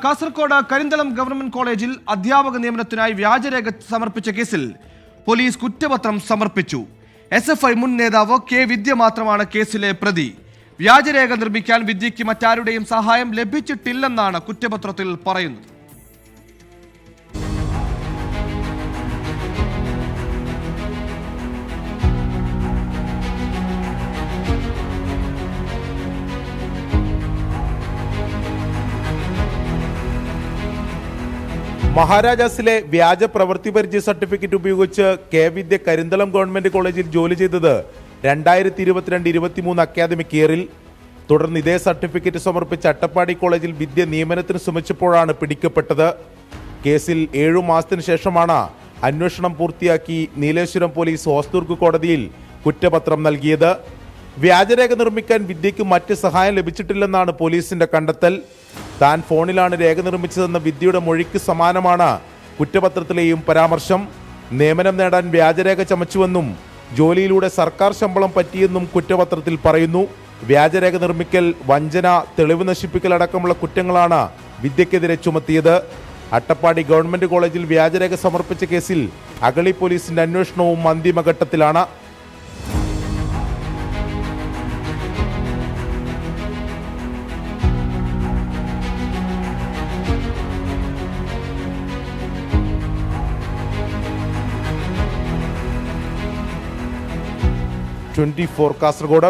Kasaragod Karinthalam government കോളേജിൽ അധ്യാപക നിയമനത്തിനായി വ്യാജരേഖ സമർപ്പിച്ച കേസിൽ പോലീസ് കുറ്റപത്രം സമർപ്പിച്ചു. SFI മുൻ നേതാവ് കെ വിദ്യ മാത്രമാണ് കേസിലെ പ്രതി. വ്യാജരേഖ നിർമ്മിക്കാൻ വിദ്യയ്ക്ക് മറ്റാരുടെയും സഹായം ലഭിച്ചിട്ടില്ലെന്നാണ് കുറ്റപത്രത്തിൽ പറയുന്നത്. മഹാരാജാസിലെ വ്യാജ പ്രവൃത്തി പരിചയ സർട്ടിഫിക്കറ്റ് ഉപയോഗിച്ച് കെ വിദ്യ കരിന്തളം ഗവൺമെന്റ് കോളേജിൽ ജോലി ചെയ്തത് 2022-23 അക്കാദമിക് ഇയറിൽ. തുടർന്ന് ഇതേ സർട്ടിഫിക്കറ്റ് സമർപ്പിച്ച അട്ടപ്പാടി കോളേജിൽ വിദ്യ നിയമനത്തിന് ശ്രമിച്ചപ്പോഴാണ് പിടിക്കപ്പെട്ടത്. കേസിൽ 7 മാസത്തിന് ശേഷമാണ് അന്വേഷണം പൂർത്തിയാക്കി നീലേശ്വരം പോലീസ് ഹോസ്ദുർഗ് കോടതിയിൽ കുറ്റപത്രം നൽകിയത്. വ്യാജരേഖ നിർമ്മിക്കാൻ വിദ്യയ്ക്ക് മറ്റ് സഹായം ലഭിച്ചിട്ടില്ലെന്നാണ് പോലീസിന്റെ കണ്ടെത്തൽ. താൻ ഫോണിലാണ് രേഖ നിർമ്മിച്ചതെന്ന വിദ്യയുടെ മൊഴിക്ക് സമാനമാണ് കുറ്റപത്രത്തിലെയും പരാമർശം. നിയമനം നേടാൻ വ്യാജരേഖ ചമച്ചുവെന്നും ജോലിയിലൂടെ സർക്കാർ ശമ്പളം പറ്റിയെന്നും കുറ്റപത്രത്തിൽ പറയുന്നു. വ്യാജരേഖ നിർമ്മിക്കൽ, വഞ്ചന, തെളിവ് നശിപ്പിക്കൽ അടക്കമുള്ള കുറ്റങ്ങളാണ് വിദ്യക്കെതിരെ ചുമത്തിയത്. അട്ടപ്പാടി ഗവൺമെന്റ് കോളേജിൽ വ്യാജരേഖ സമർപ്പിച്ച കേസിൽ അഗളി പോലീസിന്റെ അന്വേഷണവും അന്തിമഘട്ടത്തിലാണ്. കാസർഗോഡ്.